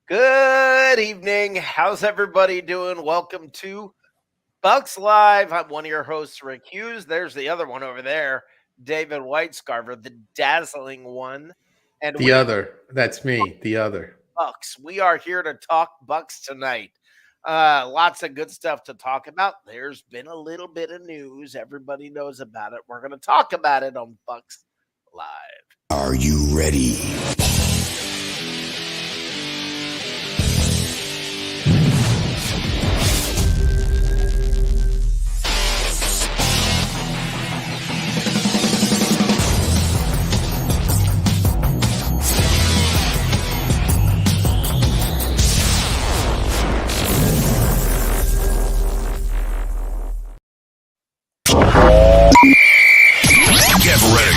Good evening. How's everybody doing? Welcome to Bucs Live. I'm one of your hosts, Rick Hughes. There's the other one over there, David Whitescarver, the dazzling one. And The we other. That's me. The other. Bucs. We are here to talk Bucs tonight. Lots of good stuff to talk about. There's been a little bit of news. Everybody knows about it. We're going to talk about it on Bucs Live. Are you ready? Get ready.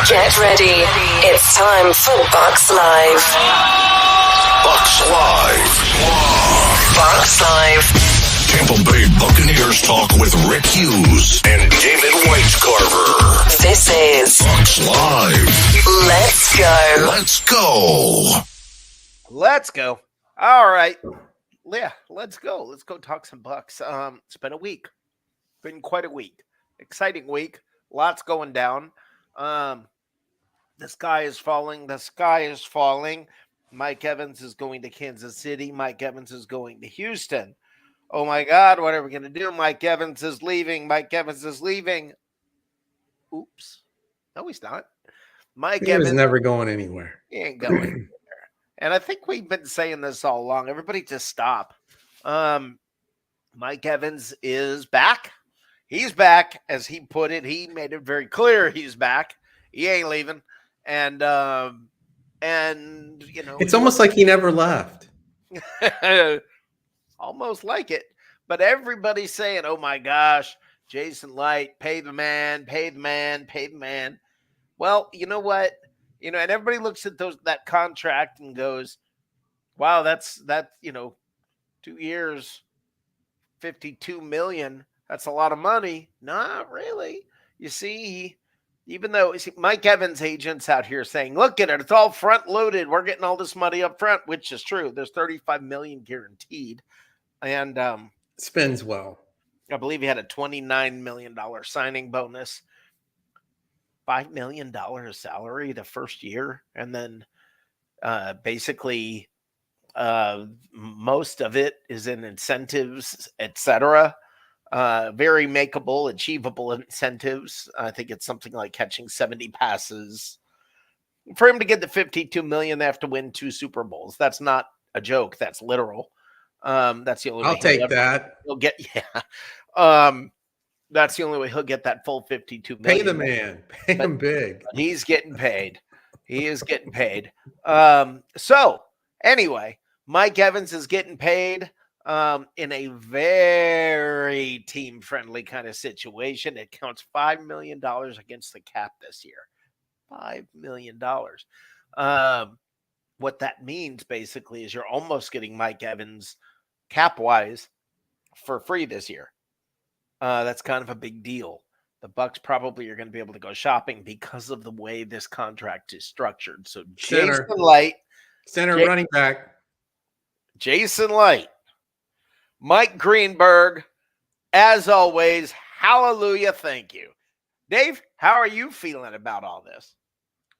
Get ready. It's time for Bucs Live. Bucs Live. Bucs Live. Tampa Bay Buccaneers talk with Rick Hughes and David Whitescarver. This is Bucs Live. Let's Go. Let's go. Let's go. All right. Yeah, let's go. Let's go talk some Bucs. It's been a week. Been quite a week. Exciting week. Lots going down. The sky is falling. The sky is falling. Mike Evans is going to Kansas City. Mike Evans is going to Houston. Oh my God, what are we going to do? Mike Evans is leaving. Mike Evans is leaving. Oops. No, he's not. Mike He Evans was never going anywhere. he ain't going anywhere. And I think we've been saying this all along. Everybody just stop. Mike Evans is back. He's back, as he put it. He made it very clear he's back. He ain't leaving. And you know, It's almost like he never left. almost like it. But everybody's saying, oh my gosh, Jason Light, pay the man, pay the man, pay the man. Well, you know what? And everybody looks at that contract and goes, wow, that's 2 years, $52 million. That's a lot of money. Not really. You see, even though Mike Evans' agents out here saying, look at it, it's all front loaded. We're getting all this money up front, which is true. There's $35 million guaranteed. And Spends well. I believe he had a $29 million signing bonus, $5 million salary the first year. And then basically most of it is in incentives, etc. Very makeable, achievable incentives. I think it's something like catching 70 passes. For him to get the $52 million, they have to win 2 Super Bowls. That's not a joke. That's literal. That's the only way I'll take that. he'll get. Yeah. That's the only way he'll get that full $52 million. Pay the man. Pay him big. He's getting paid. He is getting paid. So anyway, Mike Evans is getting paid in a very team-friendly kind of situation. It counts $5 million against the cap this year. $5 million. What that means basically is you're almost getting Mike Evans cap-wise for free this year. That's kind of a big deal. The Bucs probably are going to be able to go shopping because of the way this contract is structured. So Center. Jason Light, Running back. Jason Light, Mike Greenberg, as always, hallelujah, thank you. Dave, how are you feeling about all this?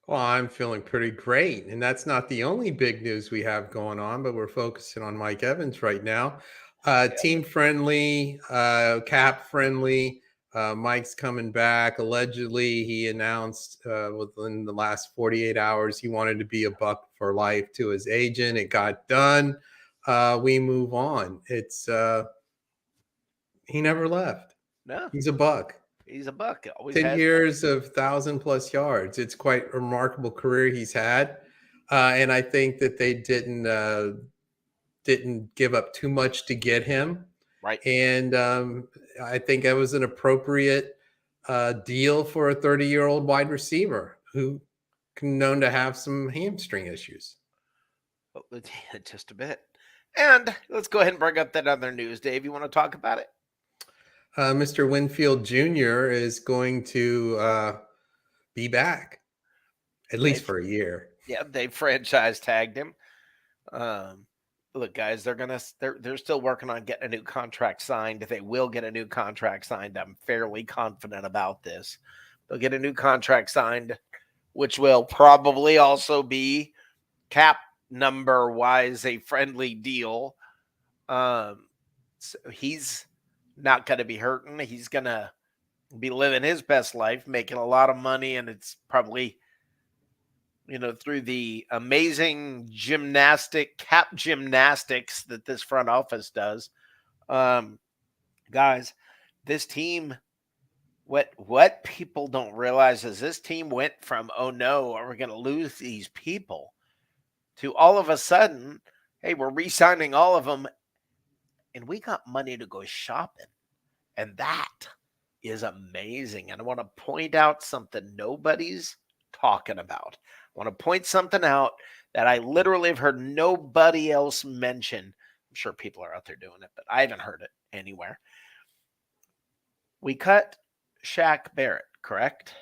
Well, I'm feeling pretty great. And that's not the only big news we have going on, but we're focusing on Mike Evans right now. Team friendly, cap friendly. Mike's coming back. Allegedly, he announced within the last 48 hours he wanted to be a Buck for life to his agent. It got done. We move on. It's he never left. No, He's a Buck. he's a Buck. Always 10 years of 1,000+ yards. It's quite a remarkable career he's had. And I think that they didn't give up too much to get him. Right. And I think it was an appropriate deal for a 30-year-old wide receiver who known to have some hamstring issues. Just a bit. And let's go ahead and bring up that other news. Dave, you want to talk about it? Mr. Winfield Jr. is going to be back, at least for a year. Yeah, they franchise tagged him. look, guys, they're still working on getting a new contract signed. They will get a new contract signed. I'm fairly confident about this. They'll get a new contract signed, which will probably also be cap number wise a friendly deal. So he's not going to be hurting. He's going to be living his best life, making a lot of money, and it's probably, through the amazing cap gymnastics that this front office does. Guys, this team, what people don't realize is this team went from, oh no, are we going to lose these people, to all of a sudden, hey, we're re-signing all of them, and we got money to go shopping. And that is amazing. And I want to point out something nobody's talking about. I want to point something out that I literally have heard nobody else mention. I'm sure people are out there doing it, but I haven't heard it anywhere. We cut Shaq Barrett, correct?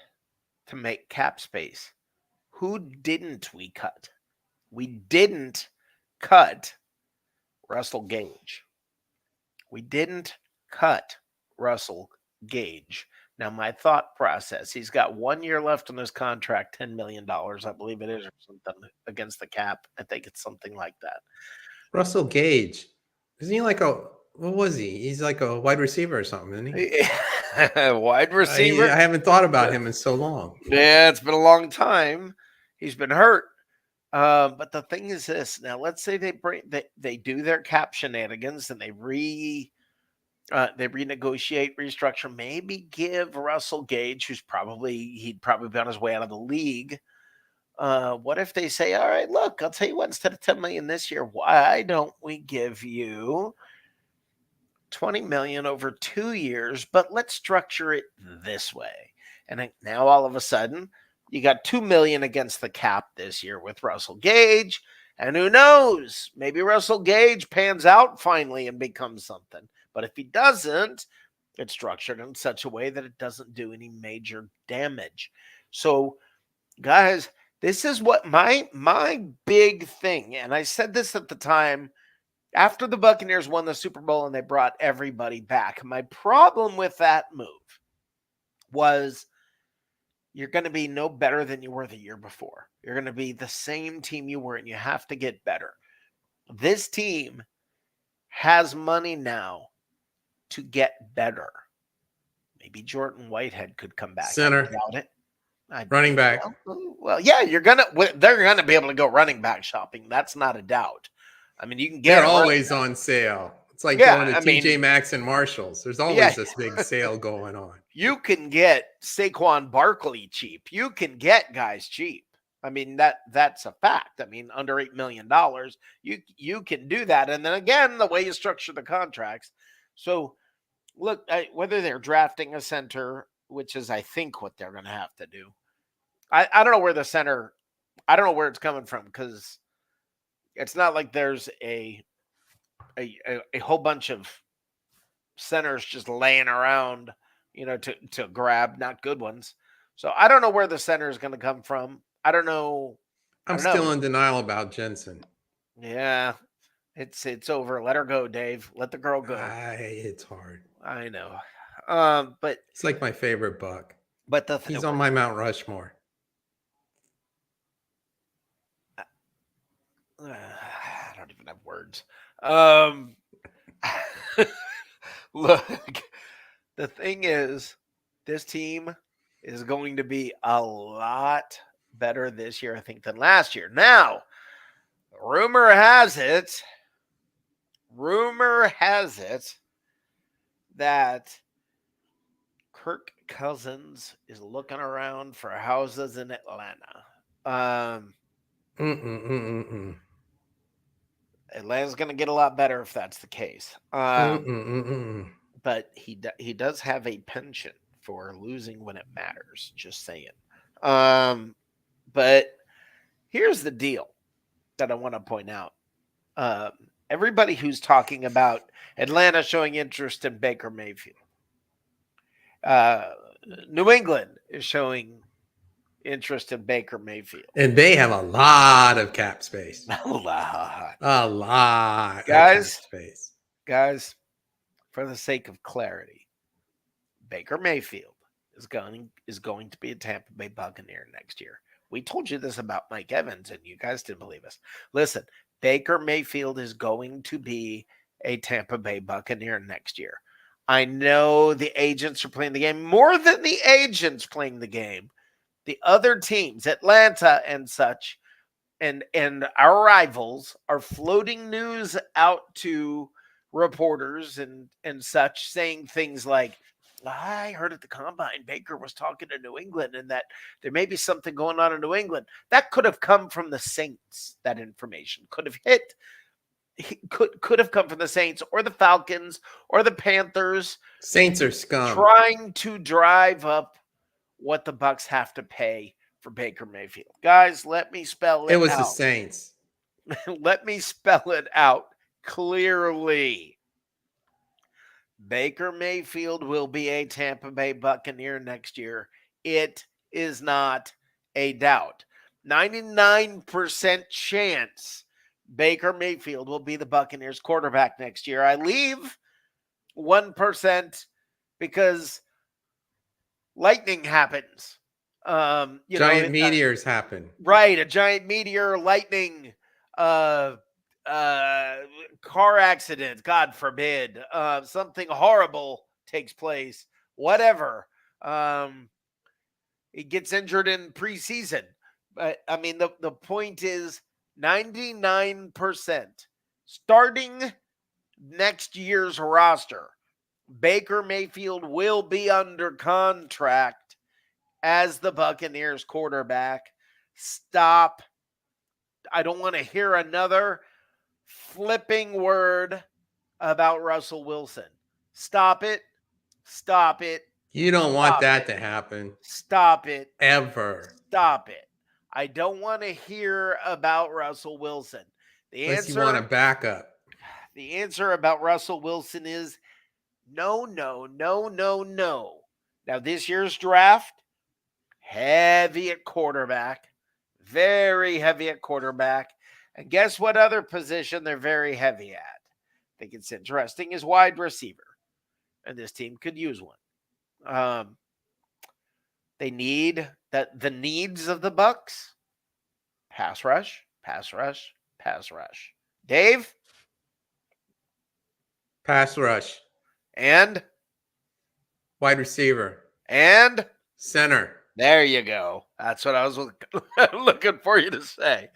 To make cap space. Who didn't we cut? We didn't cut Russell Gage. We didn't cut Russell Gage. Now, my thought process, he's got 1 year left on his contract, $10 million, I believe it is, or something against the cap. I think it's something like that. Russell Gage. Isn't he like what was he? He's like a wide receiver or something, isn't he? Wide receiver. I haven't thought about him in so long. Yeah, it's been a long time. He's been hurt. But the thing is this. Now, let's say they do their cap shenanigans and they renegotiate, restructure, maybe give Russell Gage, he'd probably be on his way out of the league. What if they say, all right, look, I'll tell you what, instead of $10 million this year, why don't we give you $20 million over 2 years, but let's structure it this way. And now all of a sudden you got $2 million against the cap this year with Russell Gage. And who knows, maybe Russell Gage pans out finally and becomes something. But if he doesn't, it's structured in such a way that it doesn't do any major damage. So, guys, this is what my big thing, and I said this at the time, after the Buccaneers won the Super Bowl and they brought everybody back. My problem with that move was you're going to be no better than you were the year before. You're going to be the same team you were, and you have to get better. This team has money now to get better. Maybe Jordan Whitehead could come back. Center. Without it. Running back. Well, yeah, they're gonna be able to go running back shopping. That's not a doubt. I mean, you can get They're always on sale. It's like going to TJ Maxx and Marshalls. There's always this big sale going on. You can get Saquon Barkley cheap. You can get guys cheap. I mean, that's a fact. I mean, under $8 million, you can do that. And then again, the way you structure the contracts. So look, whether they're drafting a center, which is, I think, what they're going to have to do. I don't know where the center, I don't know where it's coming from, because it's not like there's a whole bunch of centers just laying around, to grab, not good ones. So I don't know where the center is going to come from. I don't know. I'm still in denial about Jensen. Yeah, it's over. Let her go, Dave. Let the girl go. It's hard. I know. But it's like my favorite Buck. But he's on my Mount Rushmore. I don't even have words. Look, the thing is, this team is going to be a lot better this year, I think, than last year. Now, rumor has it that Kirk Cousins is looking around for houses in Atlanta. Atlanta's going to get a lot better if that's the case. But he does have a penchant for losing when it matters. Just saying. But here's the deal that I want to point out. Everybody who's talking about Atlanta showing interest in Baker Mayfield, New England is showing interest in Baker Mayfield. And they have a lot of cap space. A lot. A lot Guys. of cap space. Guys, for the sake of clarity, Baker Mayfield is going to be a Tampa Bay Buccaneer next year. We told you this about Mike Evans, and you guys didn't believe us. Listen, Baker Mayfield is going to be a Tampa Bay Buccaneer next year. I know the agents are playing the game. More than the agents playing the game, the other teams, Atlanta and such, and our rivals are floating news out to reporters and such, saying things like, I heard at the combine Baker was talking to New England and that there may be something going on in New England. That could have come from the Saints. That information could have come from the Saints or the Falcons or the Panthers. Saints are scum. Trying to drive up what the Bucs have to pay for Baker Mayfield. Guys, let me spell it out. It was the Saints. Let me spell it out clearly. Baker Mayfield will be a Tampa Bay Buccaneer next year. It is not a doubt. 99% chance Baker Mayfield will be the Buccaneers quarterback next year. I leave 1% because lightning happens. Giant meteors happen. Right, a giant meteor, lightning, car accident, God forbid, something horrible takes place, whatever. He gets injured in preseason. But, I mean, the point is 99% starting next year's roster, Baker Mayfield will be under contract as the Buccaneers quarterback. Stop. I don't want to hear another flipping word about Russell Wilson. Stop it. Stop it. You don't want that to happen. Stop it. Ever. Stop it. I don't want to hear about Russell Wilson. Unless you want a backup. The answer about Russell Wilson is no, no, no, no, no. Now, this year's draft, heavy at quarterback. Very heavy at quarterback. And guess what other position they're very heavy at? I think it's interesting is wide receiver. And this team could use one. They need the needs of the Bucs. Pass rush, pass rush, pass rush. Dave? Pass rush. And? Wide receiver. And? Center. There you go. That's what I was looking for you to say.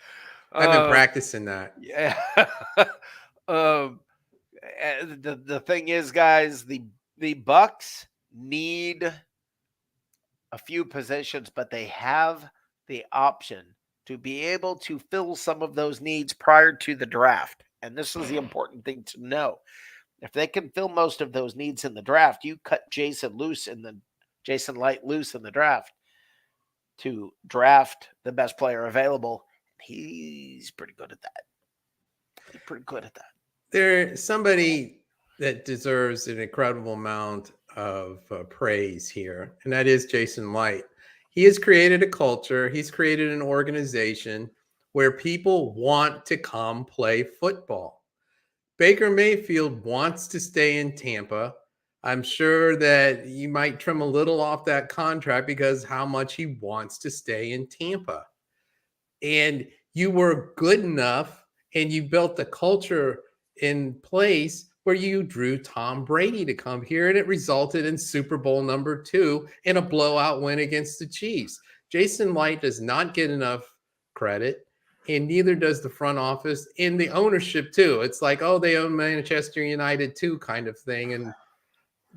I've been practicing that. Yeah. The thing is, guys, the Bucs need a few positions, but they have the option to be able to fill some of those needs prior to the draft. And this is the important thing to know. If they can fill most of those needs in the draft, you cut Jason Light loose in the draft to draft the best player available. He's pretty good at that. There's somebody that deserves an incredible amount of praise here, and that is Jason Light. He has created a culture. He's created an organization where people want to come play football. Baker Mayfield wants to stay in Tampa. I'm sure that you might trim a little off that contract because how much he wants to stay in Tampa. And you were good enough and you built the culture in place where you drew Tom Brady to come here, and it resulted in Super Bowl #2 in a blowout win against the Chiefs. Jason Light does not get enough credit, and neither does the front office and the ownership too. It's like, oh, they own Manchester United too kind of thing, and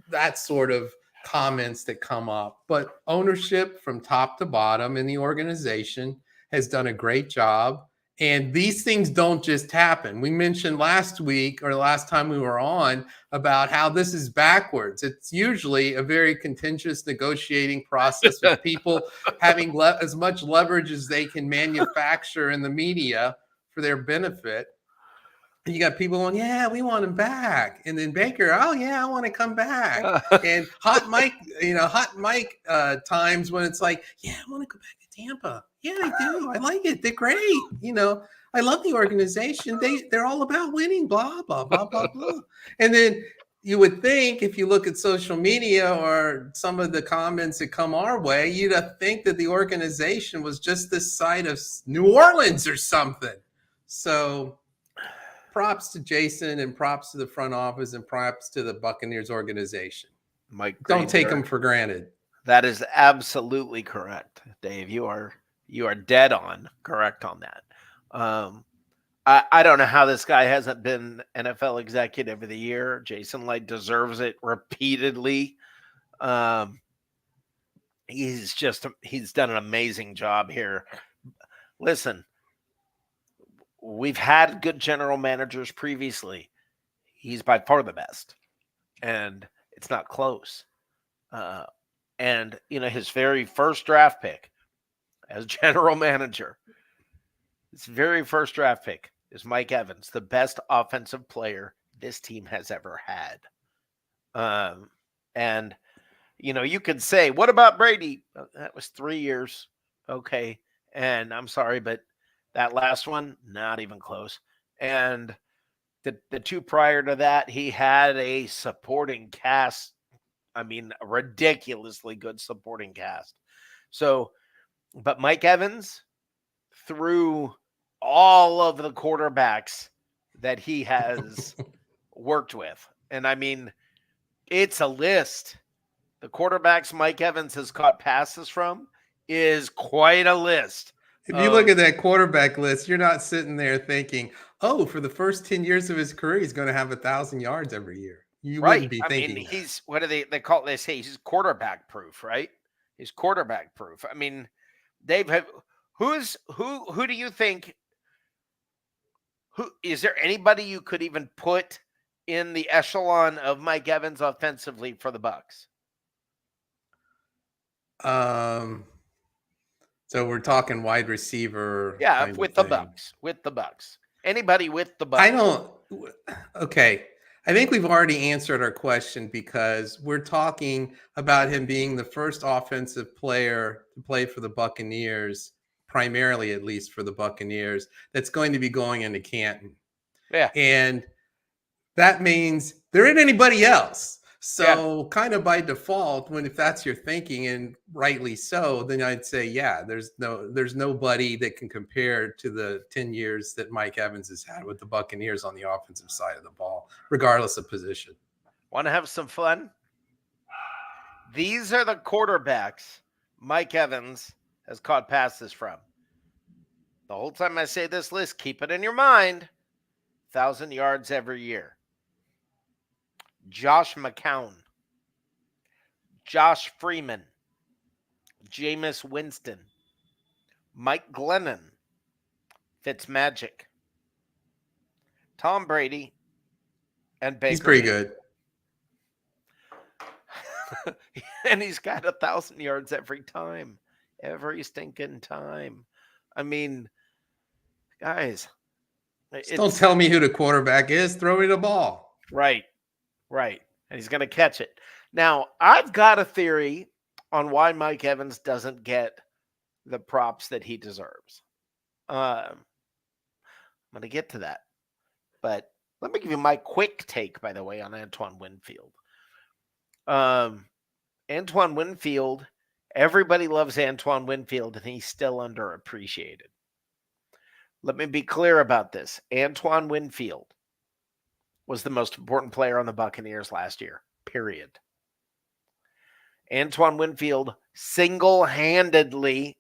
that sort of comments that come up. But ownership from top to bottom in the organization has done a great job. And these things don't just happen. We mentioned last week or last time we were on about how this is backwards. It's usually a very contentious negotiating process with people having as much leverage as they can manufacture in the media for their benefit. And you got people going, yeah, we want him back. And then Baker, oh, yeah, I want to come back. And hot mic times when it's like, yeah, I want to go back to Tampa. Yeah, I do. I like it. They're great. I love the organization. They're all about winning, blah, blah, blah, blah, blah. And then you would think if you look at social media or some of the comments that come our way, you'd think that the organization was just this side of New Orleans or something. So props to Jason and props to the front office and props to the Buccaneers organization. Mike Don't take Greenberg. them for granted. That is absolutely correct, Dave. You are dead on correct on that. I don't know how this guy hasn't been NFL Executive of the Year. Jason Light deserves it repeatedly. He's done an amazing job here. Listen, we've had good general managers previously. He's by far the best, and it's not close. And his very first draft pick as general manager, his very first draft pick is Mike Evans, the best offensive player this team has ever had. And you could say, what about Brady? That was 3 years. Okay. And I'm sorry, but that last one, not even close. And the two prior to that, he had a supporting cast. I mean, a ridiculously good supporting cast. So, but Mike Evans, through all of the quarterbacks that he has worked with, and I mean, it's a list. The quarterbacks Mike Evans has caught passes from is quite a list. If you look at that quarterback list, you're not sitting there thinking, oh, for the first 10 years of his career, he's going to have 1,000 yards every year. You wouldn't be thinking that. He's, what do they call it? They say he's quarterback proof, right? He's quarterback proof. I mean, Dave, who do you think, is there anybody you could even put in the echelon of Mike Evans offensively for the Bucs? So we're talking wide receiver. Yeah, with the Bucs. Anybody with the Bucs? I don't. Okay. I think we've already answered our question because we're talking about him being the first offensive player to play for the Buccaneers, primarily at least for the Buccaneers, that's going to be going into Canton. Yeah. And that means there ain't anybody else. So kind of by default, if that's your thinking, and rightly so, then I'd say, yeah, there's nobody that can compare to the 10 years that Mike Evans has had with the Buccaneers on the offensive side of the ball, regardless of position. Want to have some fun? These are the quarterbacks Mike Evans has caught passes from. The whole time I say this list, keep it in your mind. 1,000 yards every year. Josh McCown, Josh Freeman, Jameis Winston, Mike Glennon, Fitzmagic, Tom Brady, and Baker. He's pretty good. And he's got 1,000 yards every time. Every stinking time. I mean, guys. Don't tell me who the quarterback is. Throw me the ball. Right. And he's going to catch it. Now, I've got a theory on why Mike Evans doesn't get the props that he deserves. I'm going to get to that. But let me give you my quick take, by the way, on Antoine Winfield. Antoine Winfield, everybody loves Antoine Winfield, and he's still underappreciated. Let me be clear about this. Antoine Winfield was the most important player on the Buccaneers last year, period. Antoine Winfield single-handedly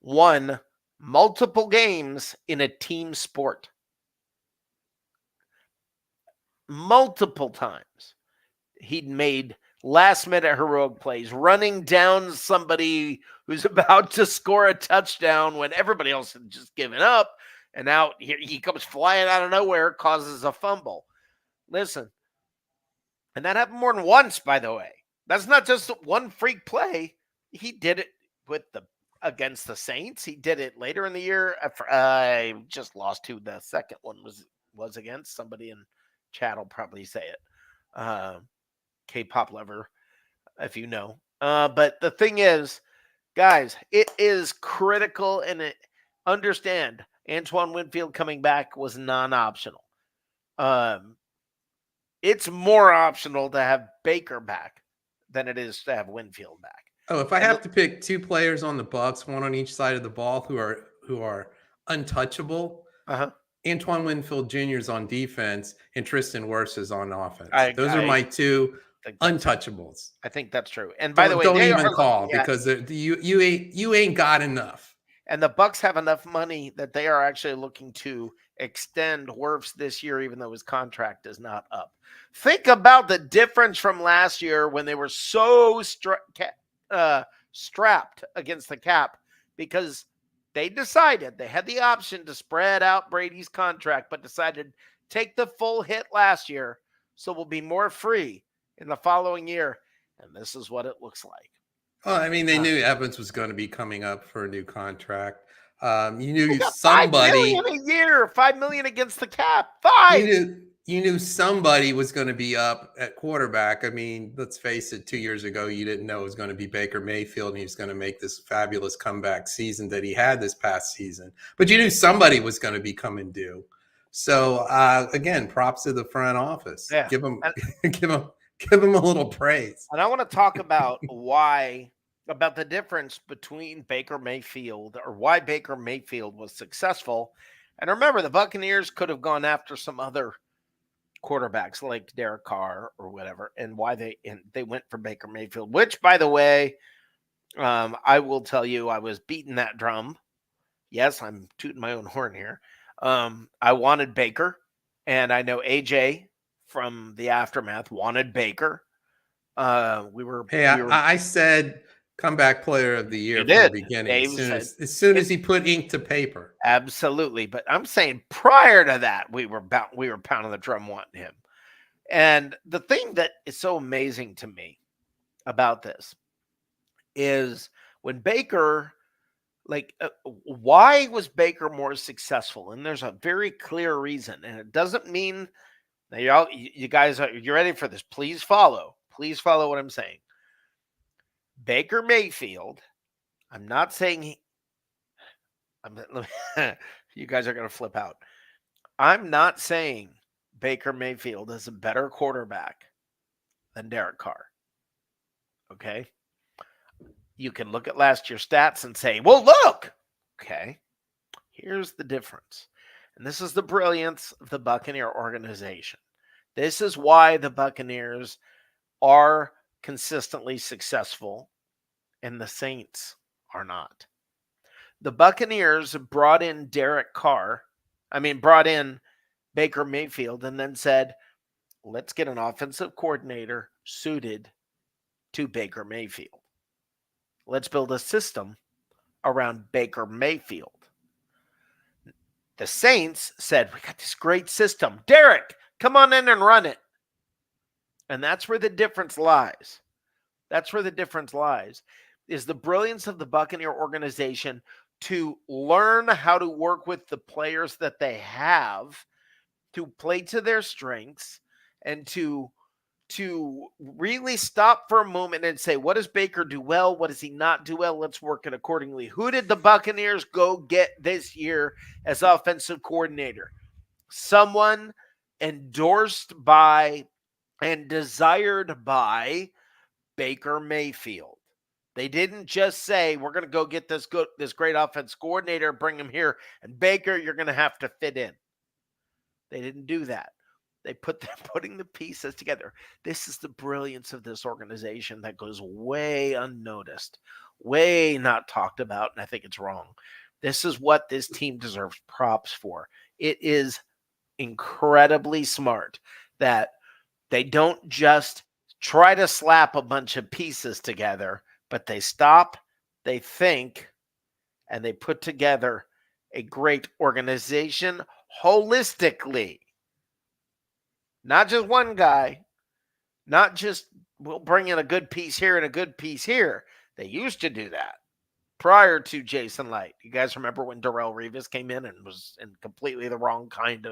won multiple games in a team sport. Multiple times. He'd made last-minute heroic plays, running down somebody who's about to score a touchdown when everybody else had just given up, and now he comes flying out of nowhere, causes a fumble. Listen, and that happened more than once, by the way. That's not just one freak play. He did it against the Saints. He did it later in the year. I just lost who the second one was against. Somebody in chat will probably say it. K-pop lover, if you know. But the thing is, Guys, it is critical, and understand Antoine Winfield coming back was non-optional. Um, it's more optional to have Baker back than it is to have Winfield back. Oh, if I And have to pick two players on the Bucs, one on each side of the ball, who are untouchable, uh-huh. Antoine Winfield Jr. is on defense, and Tristan Wirfs is on offense. I Those are I my two think that's untouchables. I think that's true. And by the Don't way, don't they even are call looking at, because you ain't got enough. and the Bucks have enough money that they are actually looking to extend Wirfs this year, even though his contract is not up. Think about the difference from last year when they were so strapped against the cap because they decided they had the option to spread out Brady's contract, but decided take the full hit last year, so we'll be more free in the following year. And this is what it looks like. Well, I mean, they Uh, knew Evans was going to be coming up for a new contract. You They knew got $5 million a year, $5 million against the cap. you Five. knew somebody was going to be up at quarterback. I mean, let's face it, 2 years ago, you didn't know it was going to be Baker Mayfield and he was going to make this fabulous comeback season that he had this past season. But you knew somebody was going to be coming due. So again, props to the front office. Yeah. Give them give them a little praise. And I want to talk about about the difference between Baker Mayfield, or why Baker Mayfield was successful. And remember, the Buccaneers could have gone after some other quarterbacks like Derek Carr or whatever, and why they went for Baker Mayfield, which, by the way, I will tell you, I was beating that drum. Yes, I'm tooting my own horn here. I wanted Baker, and I know AJ from the Aftermath wanted Baker. We were. I said comeback player of the year You from the did. beginning. Dave As soon as he put ink to paper. Absolutely, but I'm saying prior to that, we were pounding the drum wanting him. And the thing that is so amazing to me about this is when Baker, why was Baker more successful? And there's a very clear reason, and it doesn't mean now you guys are you ready for this? Please follow what I'm saying. Baker Mayfield. I'm not saying you guys are going to flip out. I'm not saying Baker Mayfield is a better quarterback than Derek Carr. Okay. You can look at last year's stats and say, well, look. Okay. Here's the difference. And this is the brilliance of the Buccaneer organization. This is why the Buccaneers are consistently successful and the Saints are not. The Buccaneers brought in brought in Baker Mayfield and then said, let's get an offensive coordinator suited to Baker Mayfield. Let's build a system around Baker Mayfield. The Saints said, we got this great system. Derek, come on in and run it. And that's where the difference lies. Is the brilliance of the Buccaneer organization to learn how to work with the players that they have, to play to their strengths, and to really stop for a moment and say, what does Baker do well? What does he not do well? Let's work it accordingly. Who did the Buccaneers go get this year as offensive coordinator? Someone endorsed by and desired by Baker Mayfield. They didn't just say, we're going to go get this great offense coordinator, bring him here, and Baker, you're going to have to fit in. They didn't do that. They're putting the pieces together. This is the brilliance of this organization that goes way unnoticed, way not talked about, and I think it's wrong. This is what this team deserves props for. It is incredibly smart that they don't just try to slap a bunch of pieces together, but they stop, they think, and they put together a great organization holistically. Not just one guy, not just we'll bring in a good piece here and a good piece here. They used to do that prior to Jason Light. You guys remember when Darrelle Revis came in and was in completely the wrong kind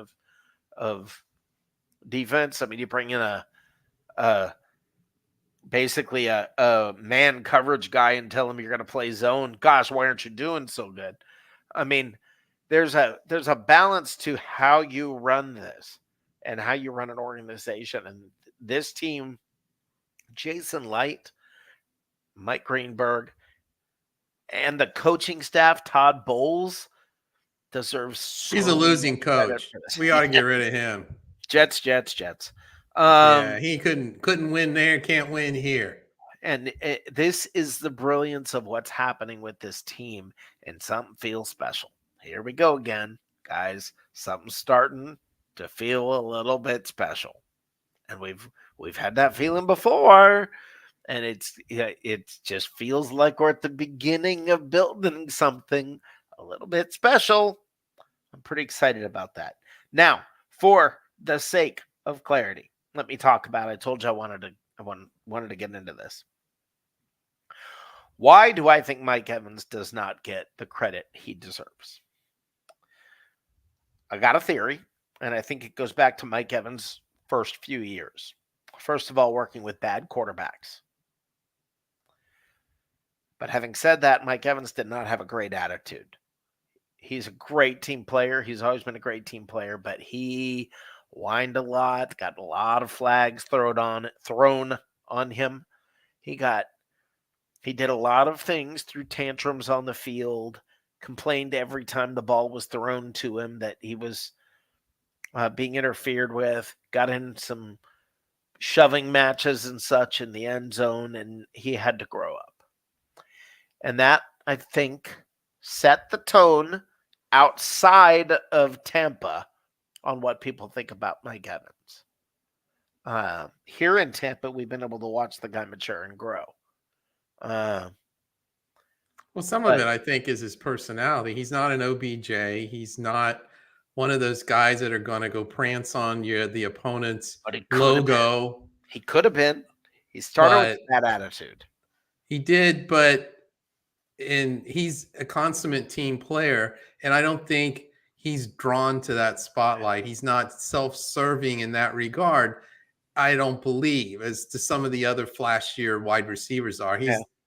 of defense? I mean, you bring in a basically a man coverage guy and tell him you're going to play zone. Gosh, why aren't you doing so good? I mean, there's a balance to how you run this and how you run an organization. And this team, Jason Light, Mike Greenberg, and the coaching staff, Todd Bowles, deserves He's a so losing much credit coach. for this. We ought to get rid of him. Jets, Jets, Jets. Yeah, he couldn't win there, can't win here. And this is the brilliance of what's happening with this team, and something feels special. Here we go again, guys. Something's starting to feel a little bit special, and we've had that feeling before, and it just feels like we're at the beginning of building something a little bit special. I'm pretty excited about that. Now, for the sake of clarity, let me talk about it. I told you I wanted to get into this. Why do I think Mike Evans does not get the credit he deserves? I got a theory, and I think it goes back to Mike Evans' first few years. First of all, working with bad quarterbacks. But having said that, Mike Evans did not have a great attitude. He's a great team player. He's always been a great team player, but he whined a lot, got a lot of flags thrown on him. He did a lot of things through tantrums on the field, complained every time the ball was thrown to him that he was being interfered with, got in some shoving matches and such in the end zone, and he had to grow up. And that, I think, set the tone outside of Tampa on what people think about Mike Evans. Here in Tampa, we've been able to watch the guy mature and grow. Well, some of it, I think, is his personality. He's not an OBJ. He's not one of those guys that are going to go prance on the opponent's logo. He could have been. He started with that attitude. He did, and he's a consummate team player, and I don't think he's drawn to that spotlight. He's not self-serving in that regard. I don't believe, as to some of the other flashier wide receivers are.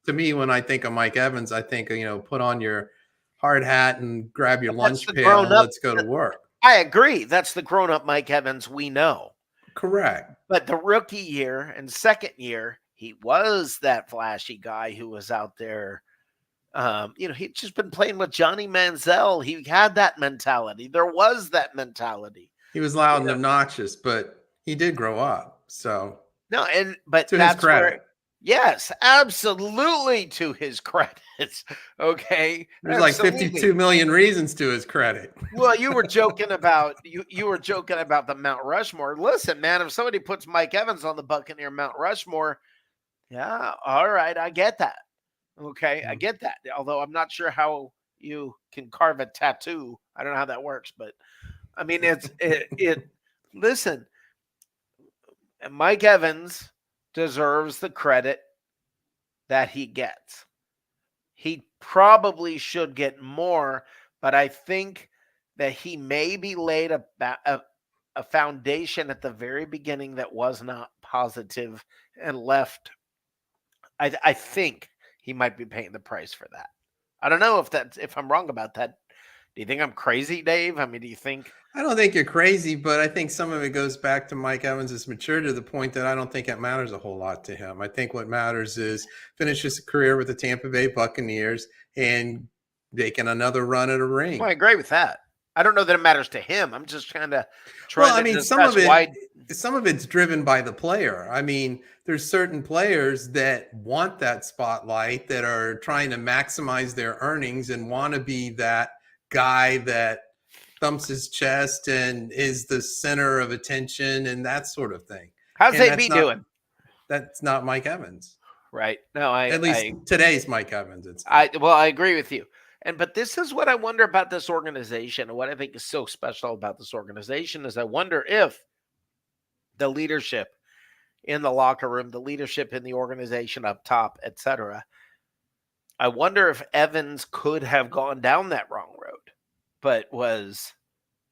To me, when I think of Mike Evans, I think, put on your hard hat and grab your lunch pail and let's go to work. I agree. That's the grown-up Mike Evans we know. Correct. But the rookie year and second year, he was that flashy guy who was out there. He'd just been playing with Johnny Manziel. He had that mentality. There was that mentality. He was loud and obnoxious, but he did grow up. So no, but to that's his credit. where, yes, absolutely to his credit. Okay, there's like 52 million reasons to his credit. Well, you were joking about you were joking about the Mount Rushmore. Listen, man, if somebody puts Mike Evans on the Buccaneer Mount Rushmore, yeah, all right, I get that. Okay, I get that. Although I'm not sure how you can carve a tattoo. I don't know how that works, but I mean, listen, Mike Evans deserves the credit that he gets. He probably should get more, but I think that he maybe laid a foundation at the very beginning that was not positive and left. I think he might be paying the price for that. I don't know if I'm wrong about that. Do you think I'm crazy, Dave? I mean, do you think? I don't think you're crazy, but I think some of it goes back to Mike Evans' maturity to the point that I don't think it matters a whole lot to him. I think what matters is finish his career with the Tampa Bay Buccaneers and making another run at a ring. Well, I agree with that. I don't know that it matters to him. I'm just trying to some of it's driven by the player. I mean, there's certain players that want that spotlight, that are trying to maximize their earnings and want to be that guy that thumps his chest and is the center of attention and that sort of thing. How's AB doing? That's not Mike Evans. Right. No, at least today's Mike Evans. I agree with you. But this is what I wonder about this organization, and what I think is so special about this organization is I wonder if the leadership in the locker room, the leadership in the organization up top, etc. I wonder if Evans could have gone down that wrong road, but was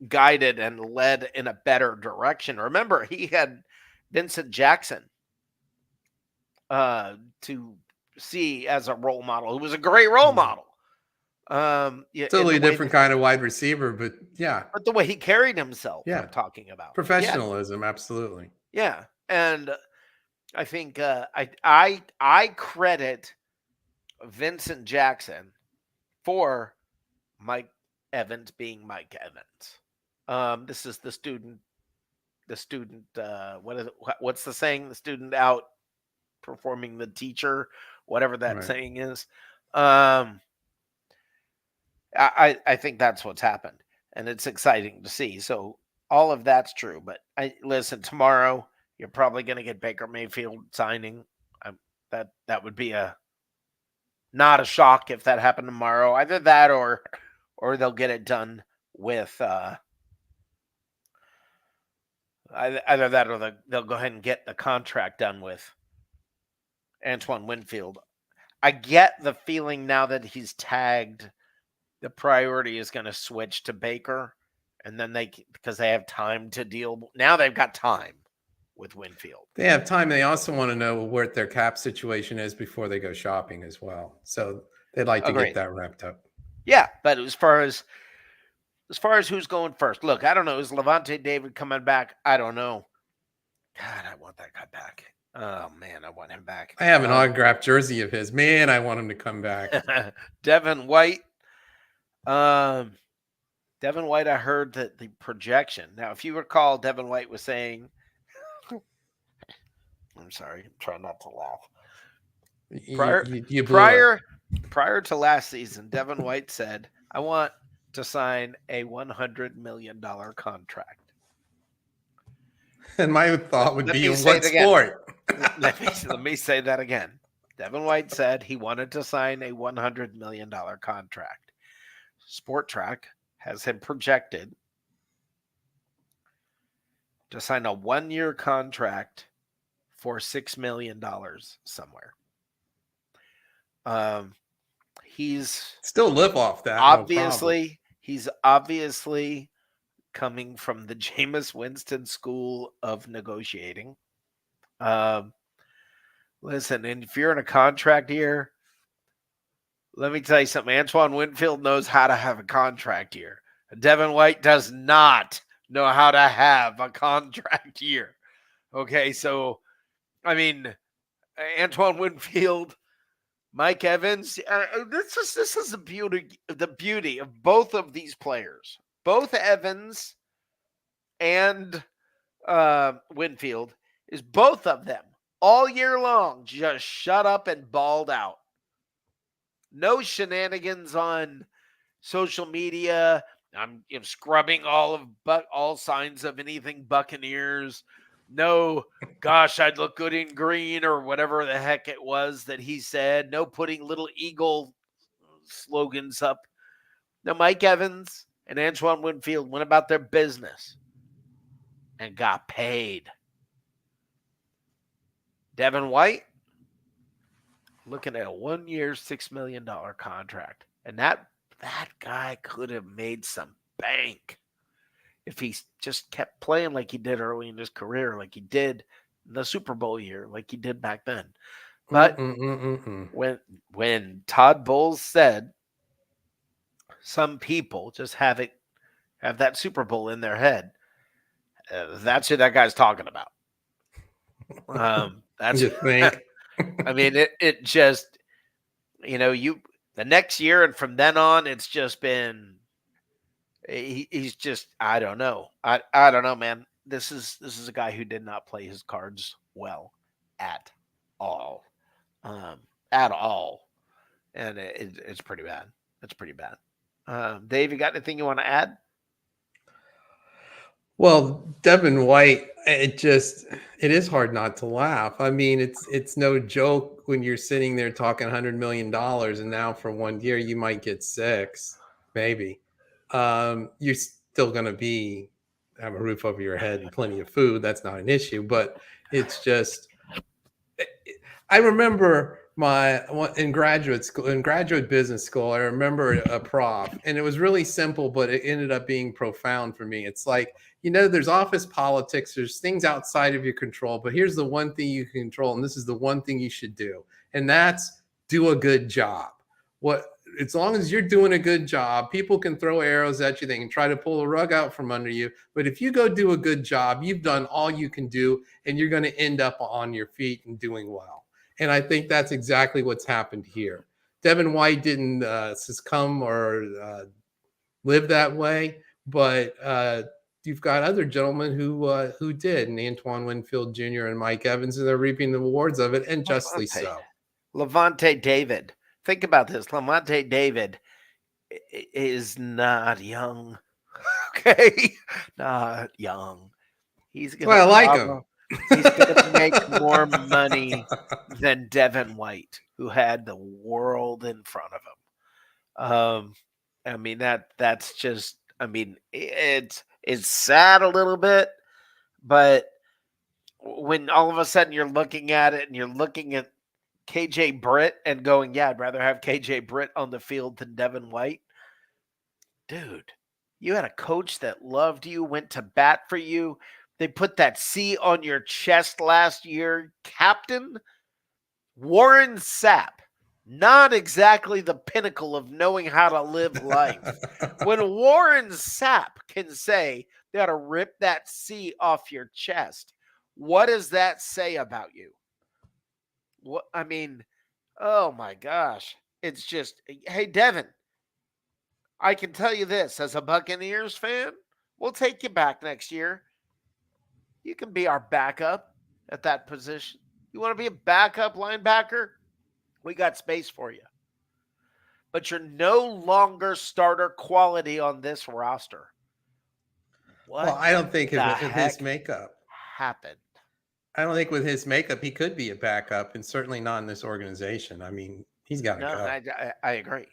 guided and led in a better direction. Remember, he had Vincent Jackson to see as a role model. Who was a great role model. Yeah, in Totally the way different that, kind of wide receiver, but yeah, but the way he carried himself, yeah, I'm talking about. Yeah, professionalism, absolutely. yeah, and I think I credit Vincent Jackson for Mike Evans being Mike Evans. This is the student. What's the saying? The student out performing the teacher, whatever that Right. saying is. Um, I think that's what's happened, and it's exciting to see. So all of that's true. But I listen tomorrow. You're probably going to get Baker Mayfield signing. That would be a not a shock if that happened tomorrow. Either that or they'll get it done with either that or they'll go ahead and get the contract done with Antoine Winfield. I get the feeling now that he's tagged, the priority is going to switch to Baker, and then because they have time to deal. Now they've got time with Winfield. They have time. They also want to know what their cap situation is before they go shopping as well. So they'd like to Agreed. get that wrapped up. Yeah, but as far as who's going first, look, I don't know. Is Levante David coming back? I don't know. God, I want that guy back. Oh man, I want him back. I have an autographed jersey of his. Man, I want him to come back. Devin White. Devin White, I heard that the projection. Now, if you recall, Devin White was saying, I'm sorry, I'm trying not to laugh. You blew it. Prior to last season, Devin White said, I want to sign a $100 million contract. And my thought would Let be, me in say what it again. sport? Let me say that again. Devin White said he wanted to sign a $100 million contract. Sport Track has him projected to sign a 1-year contract for $6 million somewhere. He's Still live off that. obviously he's obviously coming from the Jameis Winston school of negotiating. Listen, and if you're in a contract year, let me tell you something. Antoine Winfield knows how to have a contract year. Devin White does not know how to have a contract year. Okay, so I mean, Antoine Winfield, Mike Evans. This is the beauty of both of these players. Both Evans and Winfield is both of them all year long just shut up and balled out. No shenanigans on social media. I'm scrubbing all signs of anything Buccaneers. No, gosh, I'd look good in green or whatever the heck it was that he said. No putting little eagle slogans up. No, Mike Evans and Antoine Winfield went about their business and got paid. Devin White looking at a 1-year, $6 million contract. And that guy could have made some bank if he just kept playing like he did early in his career, like he did in the Super Bowl year, like he did back then. But when Todd Bowles said some people just have that Super Bowl in their head, that's who that guy's talking about. That's you think? I mean, it just, the next year and from then on, it's just been, he's just, I don't know. I don't know, man. This is a guy who did not play his cards well at all. At all. And it's pretty bad. It's pretty bad. Dave, you got anything you want to add? Well, Devin White, it is hard not to laugh. I mean, it's no joke when you're sitting there talking $100 million, and now for 1 year you might get 6, maybe. You're still going to have a roof over your head and plenty of food. That's not an issue, but it's just. I remember In graduate business school, I remember a prof, and it was really simple, but it ended up being profound for me. It's like, there's office politics, there's things outside of your control, but here's the one thing you can control, and this is the one thing you should do, and that's do a good job. As long as you're doing a good job, people can throw arrows at you, they can try to pull the rug out from under you, but if you go do a good job, you've done all you can do, and you're going to end up on your feet and doing well. And I think that's exactly what's happened here. Devin White didn't succumb or live that way, but you've got other gentlemen who did, and Antoine Winfield Jr. and Mike Evans, and they're reaping the rewards of it, and justly so. Levante David. Think about this. Levante David is not young. Okay? Not young. He's going I like him. He's going to make more money than Devin White, who had the world in front of him. I mean, that's just, I mean, it's sad a little bit, but when all of a sudden you're looking at it and you're looking at KJ Britt and going, yeah, I'd rather have KJ Britt on the field than Devin White. Dude, you had a coach that loved you, went to bat for you. They put that C on your chest last year. Captain Warren Sapp. Not exactly the pinnacle of knowing how to live life. When Warren Sapp can say they ought to rip that C off your chest, what does that say about you? What I mean, oh my gosh. It's just, hey, Devin, I can tell you this, as a Buccaneers fan, we'll take you back next year. You can be our backup at that position. You want to be a backup linebacker? We got space for you. But you're no longer starter quality on this roster. Well, I don't think with his makeup happened. I don't think with his makeup he could be a backup, and certainly not in this organization. I mean, he's got to go. I agree.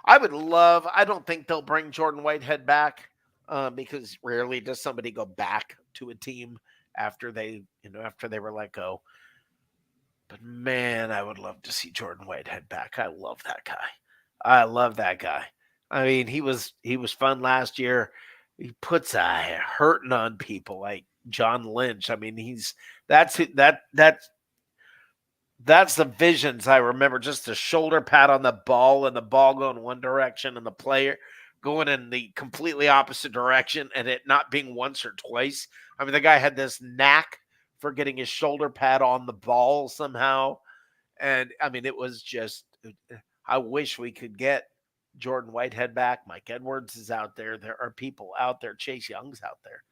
I don't think they'll bring Jordan Whitehead back. Because rarely does somebody go back to a team after they were let go. But man, I would love to see Jordan Whitehead back. I love that guy. I mean, he was fun last year. He puts a hurting on people like John Lynch. I mean, that's the visions I remember. Just a shoulder pat on the ball and the ball going one direction and the player going in the completely opposite direction and it not being once or twice. I mean, the guy had this knack for getting his shoulder pad on the ball somehow. And I mean, it was just, I wish we could get Jordan Whitehead back. Mike Edwards is out there. There are people out there. Chase Young's out there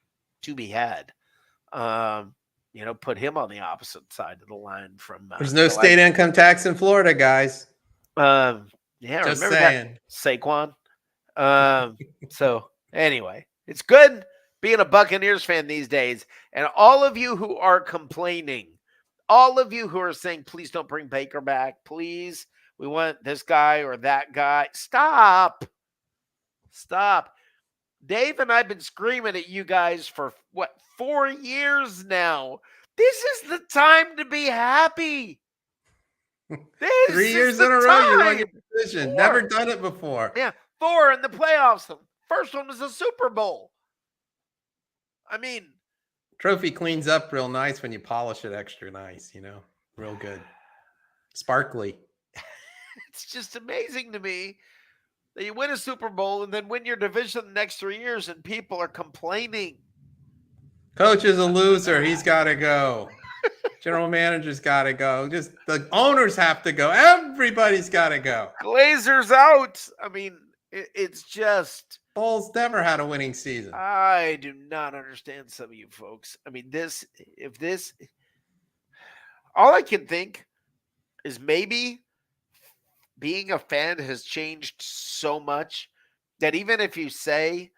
to be had. Put him on the opposite side of the line from. There's no state income tax in Florida, guys. Yeah, just remember saying. That Saquon. So anyway, it's good being a Buccaneers fan these days. And all of you who are complaining, all of you who are saying, please don't bring Baker back. Please, we want this guy or that guy. Stop. Dave and I've been screaming at you guys for 4 years now. This is the time to be happy. 3 years in a row, you're on your position. Never done it before. Yeah. 4 in the playoffs. The first one was a Super Bowl. I mean, trophy cleans up real nice when you polish it extra nice, real good. Sparkly. It's just amazing to me that you win a Super Bowl and then win your division the next 3 years and people are complaining. Coach is a loser. He's got to go. General manager's got to go. Just the owners have to go. Everybody's got to go. Glazer's out. I mean, it's just. Bulls never had a winning season. I do not understand some of you folks. I mean, all I can think is maybe being a fan has changed so much that even if you say,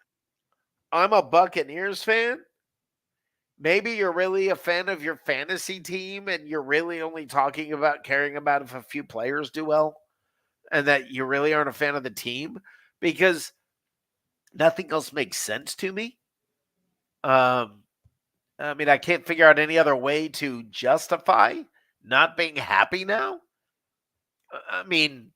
I'm a Buccaneers fan, maybe you're really a fan of your fantasy team and you're really only caring about if a few players do well and that you really aren't a fan of the team because nothing else makes sense to me. I mean, I can't figure out any other way to justify not being happy now. I mean,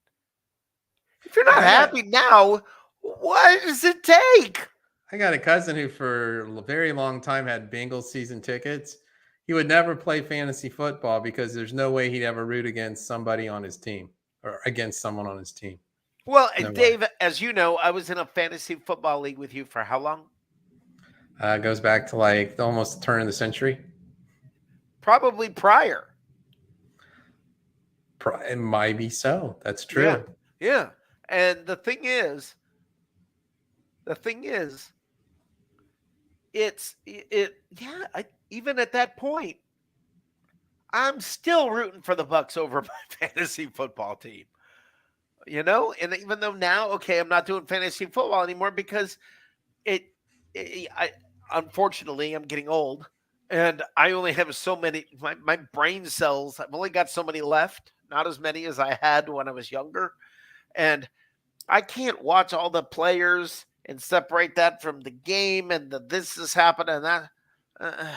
if you're not I got happy now, what does it take? I got a cousin who for a very long time had Bengals season tickets. He would never play fantasy football because there's no way he'd ever root against somebody on his team or against someone on his team. Well, No way. Dave, as you know, I was in a fantasy football league with you for how long? Goes back to like almost the turn of the century. Probably prior. It might be so. That's Yeah. true. Yeah. And the thing is, even at that point, I'm still rooting for the Bucs over my fantasy football team. And even though now, okay, I'm not doing fantasy football anymore because it, I unfortunately I'm getting old and I only have so many my brain cells. I've only got so many left, not as many as I had when I was younger. And I can't watch all the players and separate that from the game and this is happening and that. Uh,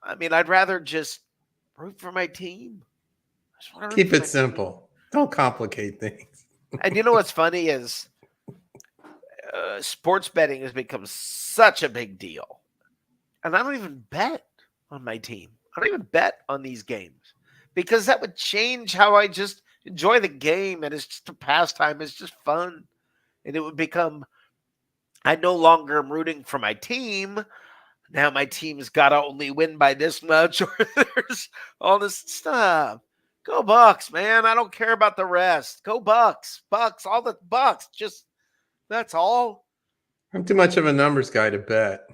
I mean, I'd rather just root for my team. I just want to root Keep for it my team. simple. Don't complicate things. And you know what's funny is sports betting has become such a big deal. And I don't even bet on my team. I don't even bet on these games because that would change how I just enjoy the game. And it's just a pastime. It's just fun. And it would become, I no longer am rooting for my team. Now my team's got to only win by this much, or there's all this stuff. Go Bucks, man. I don't care about the rest. Go Bucks. Bucks, all the Bucks. Just that's all. I'm too much of a numbers guy to bet.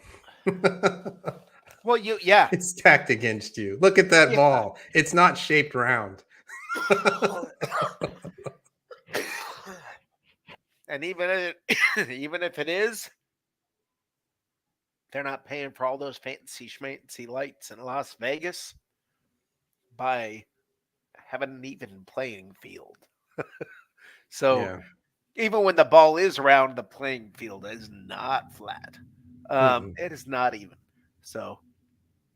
Well, yeah. It's stacked against you. Look at that ball. It's not shaped round. And even if it is, they're not paying for all those fancy schmancy lights in Las Vegas by having an even playing field. So Yeah. even when the ball is round, the playing field is not flat. It is not even. So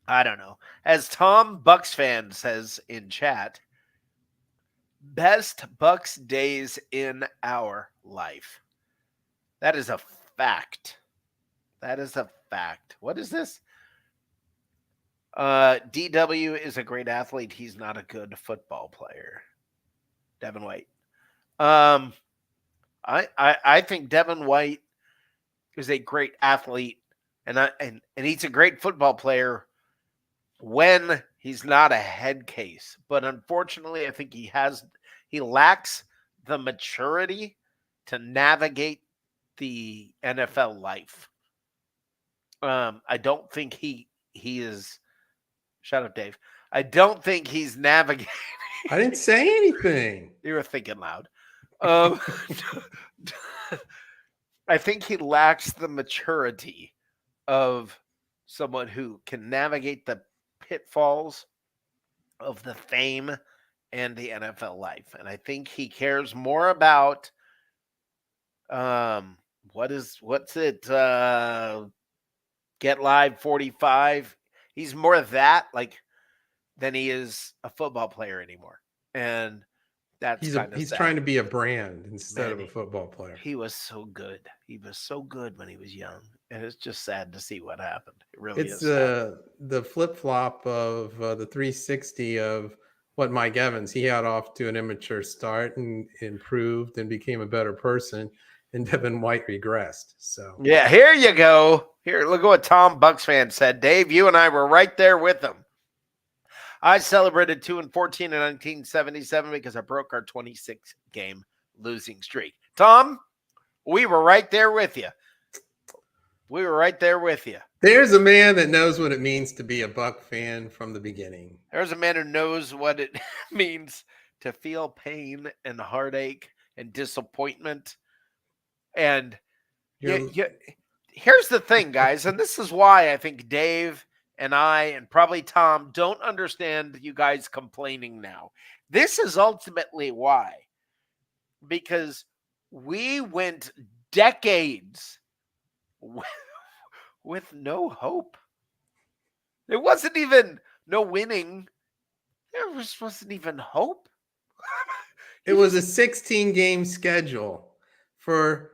I don't know. As Tom Bucks fan says in chat, best Bucks days in our life. That is a fact. That is a fact. What is this? DW is a great athlete. He's not a good football player. Devin White. I think Devin White is a great athlete, and he's a great football player when he's not a head case. But unfortunately, I think he lacks the maturity to navigate the NFL life. I don't think he is. Shut up, Dave. I don't think he's navigating. I didn't say anything. You were thinking loud. I think he lacks the maturity of someone who can navigate the pitfalls of the fame and the NFL life. And I think he cares more about what's it? Get Live 45. He's more of that than he is a football player anymore. And that's he's trying to be a brand instead of a football player. He was so good. He was so good when he was young. And it's just sad to see what happened. It really is. It's the flip-flop of the 360 of what Mike Evans. He got off to an immature start and improved and became a better person. And Devin White regressed. So yeah, here you go. Here, look at what Tom Bucks fan said. Dave, you and I were right there with him. I celebrated 2-14 in 1977 because I broke our 26-game losing streak. Tom, we were right there with you. We were right there with you. There's a man that knows what it means to be a Buck fan from the beginning. There's a man who knows what it means to feel pain and heartache and disappointment. And here's the thing, guys, and this is why I think Dave and I and probably Tom don't understand you guys complaining now. This is ultimately why. Because we went decades with no hope. There wasn't even no winning. There wasn't even hope. It was a 16-game schedule. For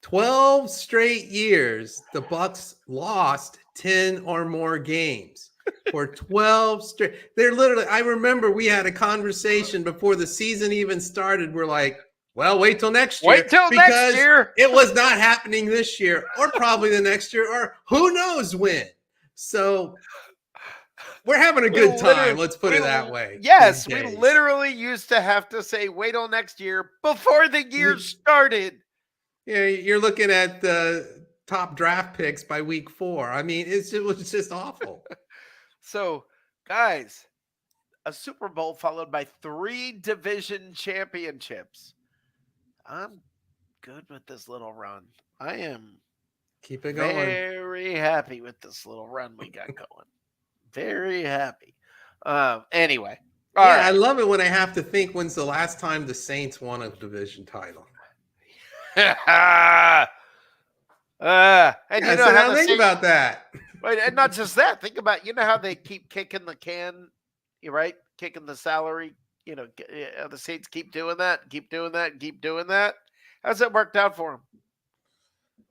12 straight years, the Bucs lost 10 or more games. For 12 straight. They're literally, I remember we had a conversation before the season even started. We're like, well, wait till next year. Wait till next because year. It was not happening this year or probably the next year or who knows when. So we're having a good time. Let's put it that way. Yes, we literally used to have to say, wait till next year before the year started. Yeah, you're looking at the top draft picks by week 4. I mean, it was just awful. So, guys, a Super Bowl followed by 3 division championships. I'm good with this little run. I am Keep it going. Very happy with this little run we got going. Very happy. Anyway. All right. I right. love it when I have to think when's the last time the Saints won a division title. And you know how think about that. And not just that. Think about, how they keep kicking the can, right? Kicking the salary. The Saints keep doing that, keep doing that, keep doing that. How's that worked out for them?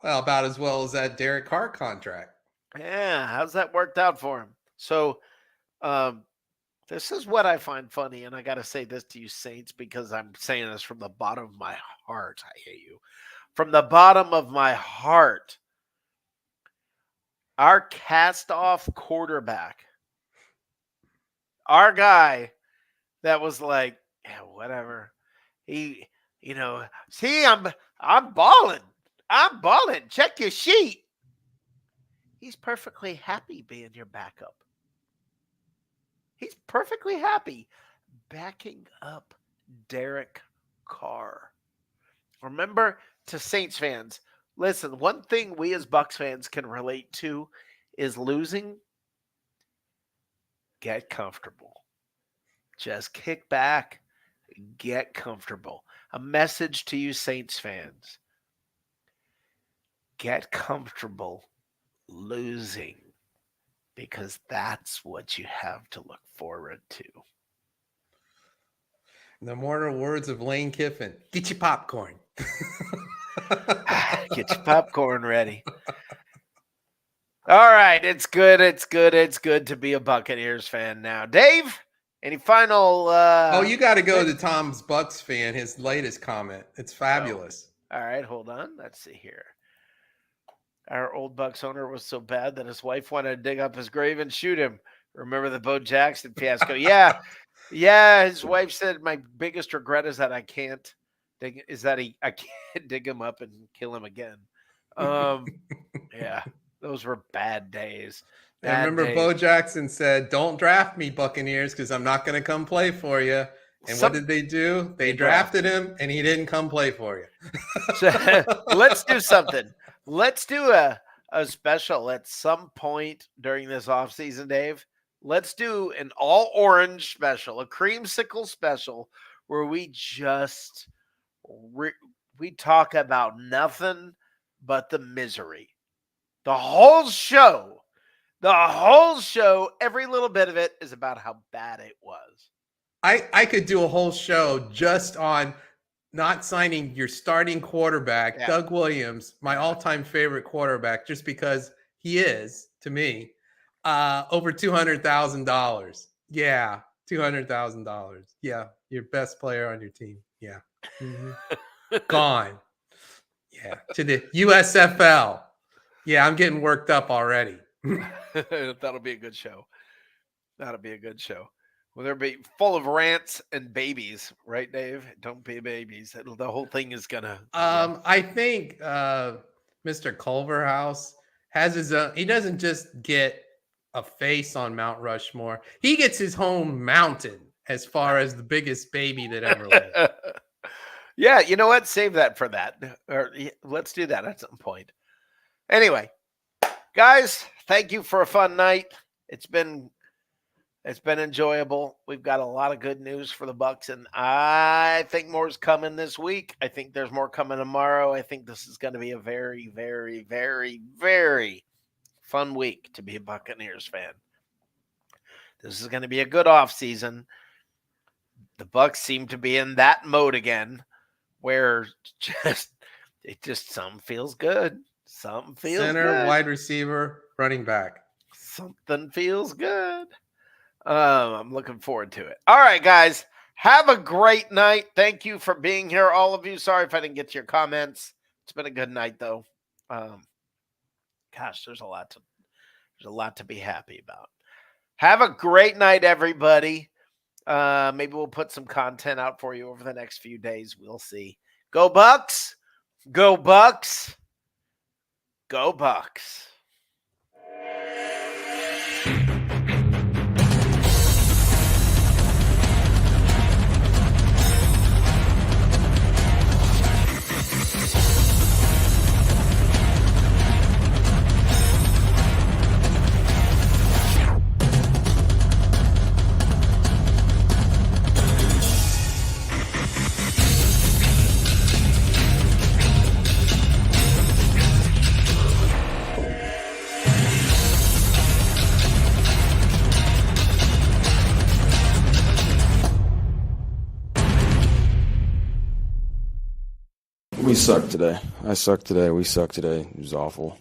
Well, about as well as that Derek Carr contract. Yeah, how's that worked out for him? So, this is what I find funny, and I got to say this to you, Saints, because I'm saying this from the bottom of my heart. I hate you. From the bottom of my heart, our cast-off quarterback, our guy that was like, yeah, whatever. He, see, I'm balling. I'm balling. Check your sheet. He's perfectly happy being your backup. He's perfectly happy backing up Derek Carr. Remember, to Saints fans, listen, one thing we as Bucs fans can relate to is losing. Get comfortable. Just kick back. Get comfortable. A message to you Saints fans. Get comfortable losing, because that's what you have to look forward to. The mortal words of Lane Kiffin: get your popcorn. Get your popcorn ready. All right, it's good. It's good to be a Buccaneers fan now. Dave, any final? You got to go to Tom's Bucs fan. His latest comment. It's fabulous. All right, hold on. Let's see here. Our old Bucs owner was so bad that his wife wanted to dig up his grave and shoot him. Remember the Bo Jackson fiasco? Yeah. His wife said, my biggest regret is that I can't dig him up and kill him again. Yeah, those were bad days. I remember Bo Jackson said, don't draft me, Buccaneers, because I'm not going to come play for you. And what did they do? They drafted him, and he didn't come play for you. So, let's do something. Let's do a special at some point during this offseason, Dave. Let's do an all orange special, a creamsicle special, where we just we talk about nothing but the misery. The whole show, every little bit of it is about how bad it was. I could do a whole show just on not signing your starting quarterback, Doug Williams, my all-time favorite quarterback, just because he is, to me, over $200,000. Yeah, $200,000. Yeah, your best player on your team. Yeah. Mm-hmm. Gone. Yeah, to the USFL. Yeah, I'm getting worked up already. That'll be a good show. Will there be full of rants and babies, right, Dave? Don't be babies. The whole thing is gonna. I think Mr. Culverhouse has his own. He doesn't just get a face on Mount Rushmore. He gets his home mountain as far as the biggest baby that ever lived. Yeah, you know what? Save that for that. Or let's do that at some point. Anyway, guys, thank you for a fun night. It's been enjoyable. We've got a lot of good news for the Bucs, and I think more is coming this week. I think there's more coming tomorrow. I think this is going to be a very, very, very, very fun week to be a Buccaneers fan. This is going to be a good offseason. the Bucs seem to be in that mode again, where something feels good. Something feels Center, good. wide receiver, running back. Something feels good. I'm looking forward to it. All right, guys. Have a great night. Thank you for being here, all of you. Sorry if I didn't get to your comments. It's been a good night, though. Gosh, there's a lot to be happy about. Have a great night, everybody. Maybe we'll put some content out for you over the next few days. We'll see. Go Bucs. Go Bucs. Go Bucs. We sucked today. I sucked today. We sucked today. It was awful.